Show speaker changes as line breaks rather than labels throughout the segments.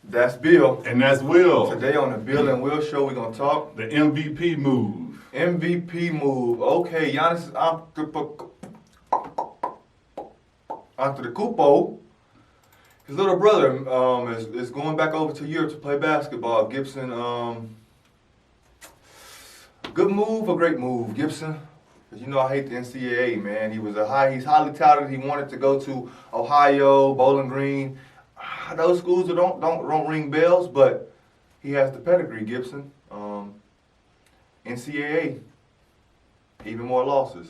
That's Bill.
And that's Will.
Today on the Bill and Will Show, we're going to talk
The MVP move.
MVP move. Okay, Giannis Antetokounmpo, his little brother, is going back over to Europe to play basketball. Gibson, good move or great move, Gibson? Because you know I hate the NCAA, man. He's highly touted. He wanted to go to Ohio, Bowling Green. Those schools that don't ring bells, but he has the pedigree, Gibson. NCAA, even more losses.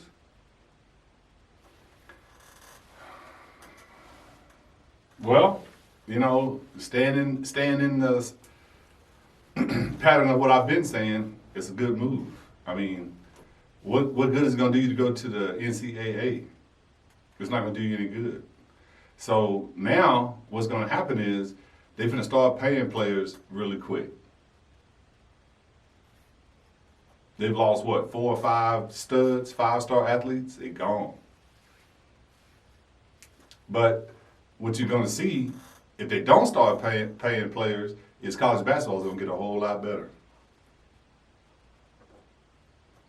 Well, you know, staying in the pattern of what I've been saying, it's a good move. I mean, what good is it going to do you to go to the NCAA? It's not going to do you any good. So now what's going to happen is they're going to start paying players really quick. They've lost, 4 or 5 studs, 5-star athletes? They're gone. But what you're going to see, if they don't start paying players, is college basketball is going to get a whole lot better.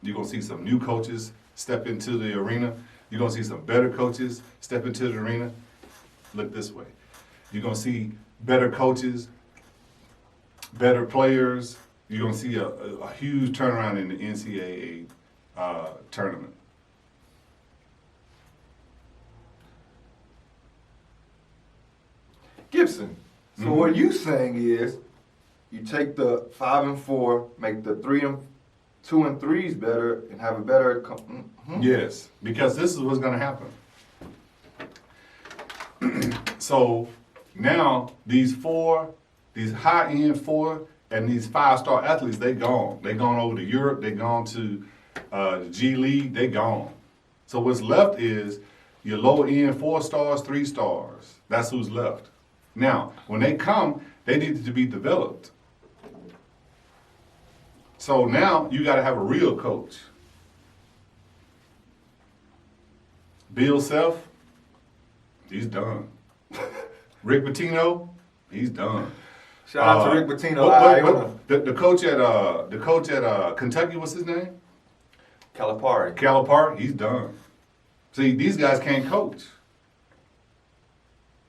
You're going to see some new coaches step into the arena. You're going to see some better coaches step into the arena. Look this way. You're going to see better coaches, better players. You're going to see a huge turnaround in the NCAA tournament.
Gibson, so what you saying is you take the 5 and 4, make the 2 and 3s better, and have a better.
Yes, because this is what's going to happen. So now these high-end 4 and these 5-star athletes, they gone. They gone over to Europe. They gone to the G League. They gone. So what's left is your lower-end 4 stars, 3 stars. That's who's left. Now, when they come, they need to be developed. So now you got to have a real coach. Bill Self, he's done. Rick Pitino, he's done.
Shout out to Rick Pitino.
The coach at Kentucky, what's his name?
Calipari,
he's done. See, these guys can't coach.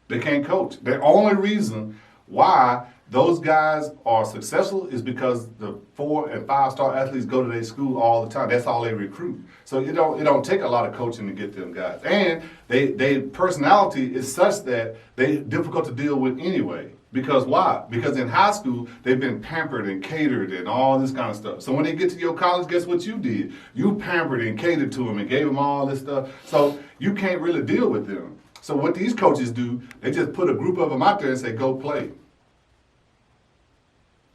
They can't coach. The only reason why those guys are successful is because the 4 and 5-star athletes go to their school all the time. That's all they recruit. So it don't take a lot of coaching to get them guys. And their personality is such that they're difficult to deal with anyway. Because why? Because in high school, they've been pampered and catered and all this kind of stuff. So when they get to your college, guess what you did? You pampered and catered to them and gave them all this stuff. So you can't really deal with them. So what these coaches do, they just put a group of them out there and say, go play.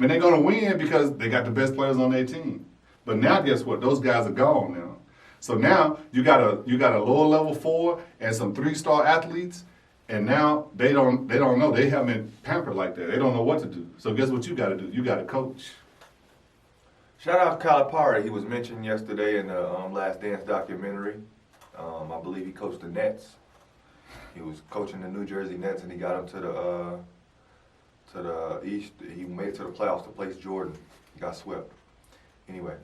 And they're going to win because they got the best players on their team. But now, guess what? Those guys are gone now. So now you got a lower level 4 and some 3-star athletes, and now they don't know. They haven't been pampered like that. They don't know what to do. So guess what you got to do? You got to coach.
Shout out to Calipari. He was mentioned yesterday in the Last Dance documentary. I believe he coached the Nets. He was coaching the New Jersey Nets, and he got them to the East. He made it to the playoffs to place Jordan. He got swept. Anyway,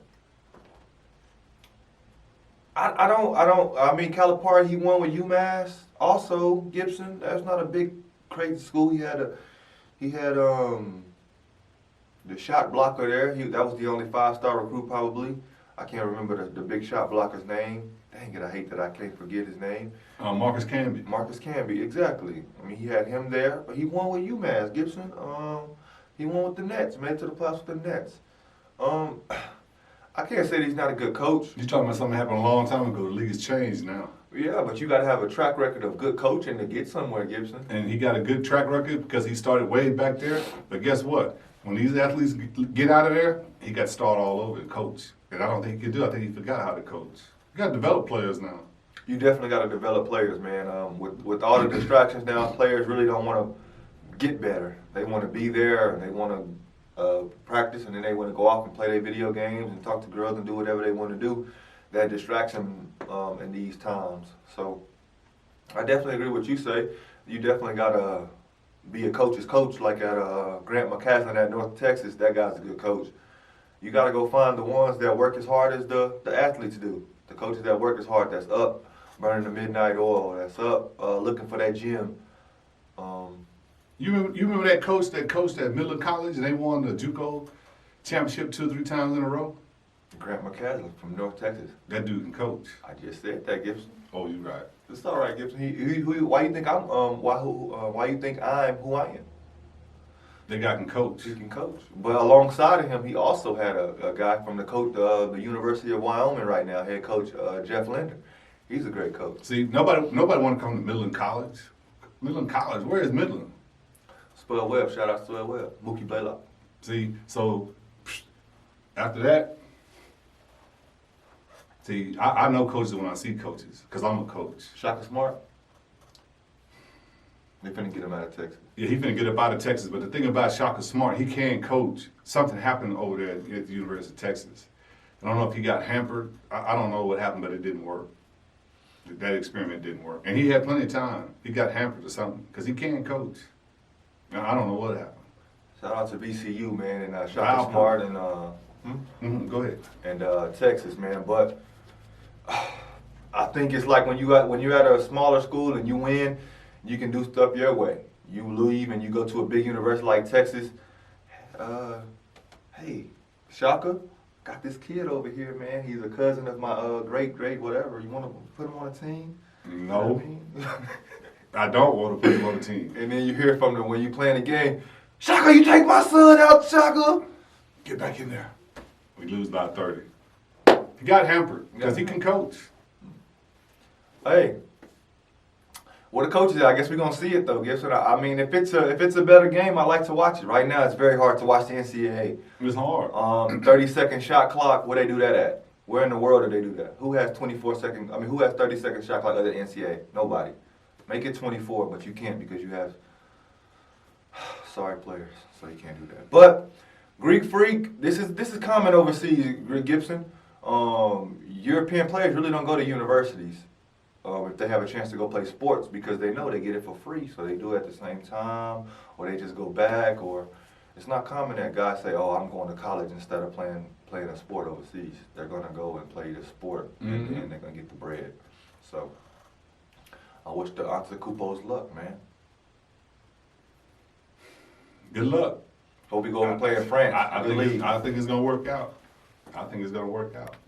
I mean, Calipari, he won with UMass. Also, Gibson, that's not a big, crazy school. He had the shot blocker there. That was the only 5-star recruit probably. I can't remember the big shot blocker's name. Dang it, I hate that I can't forget his name.
Marcus Camby.
Marcus Camby, exactly. I mean, he had him there, but he won with UMass, Gibson. He won with the Nets, made it to the playoffs with the Nets. I can't say that he's not a good coach.
You're talking about something that happened a long time ago. The league has changed now.
Yeah, but you got to have a track record of good coaching to get somewhere, Gibson.
And he got a good track record because he started way back there. But guess what? When these athletes get out of there, he got to start all over and coach. And I don't think he could do it. I think he forgot how to coach. You got to develop players now.
You definitely got to develop players, man. With all the distractions now, players really don't want to get better. They want to be there and they want to practice, and then they want to go off and play their video games and talk to girls and do whatever they want to do. That distraction in these times. So I definitely agree with what you say. You definitely got to be a coach's coach like at Grant McCaslin at North Texas. That guy's a good coach. You got to go find the ones that work as hard as the athletes do. The coaches that work as hard, that's up, burning the midnight oil, that's up, looking for that gym.
You remember that coach that coached at Midland College and they won the JUCO championship 2 or 3 times in a row?
Grant McCaslin from North Texas.
That dude can coach.
I just said that, Gibson.
Oh, you're right.
It's all right, Gibson. Why you think I'm? Why you think I'm who I am?
That guy can coach.
He can coach. But alongside of him, he also had a guy from the University of Wyoming right now, head coach Jeff Linder. He's a great coach.
See, nobody want to come to Midland College. Midland College, where is Midland?
Swell Webb, shout out Swell Webb, Mookie Blaylock.
See, so after that, see, I know coaches when I see coaches because I'm a coach.
Shaka Smart. They finna get him out of Texas.
Yeah, he finna get up out of Texas. But the thing about Shaka Smart, he can coach. Something happened over there at the University of Texas. I don't know if he got hampered. I don't know what happened, but it didn't work. That experiment didn't work. And he had plenty of time. He got hampered or something because he can coach. Now, I don't know what happened.
Shout out to VCU, man, and Shaka Smart and
Go ahead.
and Texas, man. But I think it's like when you're at a smaller school and you win, you can do stuff your way. You leave and you go to a big university like Texas. Hey, Shaka, got this kid over here, man. He's a cousin of my great whatever. You want to put him on a team?
No,
You know what I mean?
I don't want to put him on the team.
And then you hear from them when you playing the game. Shaka, you take my son out, Shaka.
Get back in there. We lose by 30. He got hampered because he can coach.
Hey, what the coaches? I guess we're gonna see it though. Gibson. I mean, if it's a better game, I like to watch it. Right now, it's very hard to watch the NCAA.
It's hard.
30-second shot clock. Where they do that at? Where in the world do they do that? Who has 24-second? I mean, who has 30-second shot clock other than NCAA? Nobody. Make it 24, but you can't because you have sorry players, so you can't do that. But Greek Freak, this is common overseas, Gibson. European players really don't go to universities if they have a chance to go play sports because they know they get it for free, so they do it at the same time, or they just go back. Or it's not common that guys say, "Oh, I'm going to college instead of playing a sport overseas." They're gonna go and play the sport, and they're gonna get the bread. So I wish the Antetokounmpo's luck, man.
Good luck.
Hope we go and play in France.
I think it's going to work out. I think it's going to work out.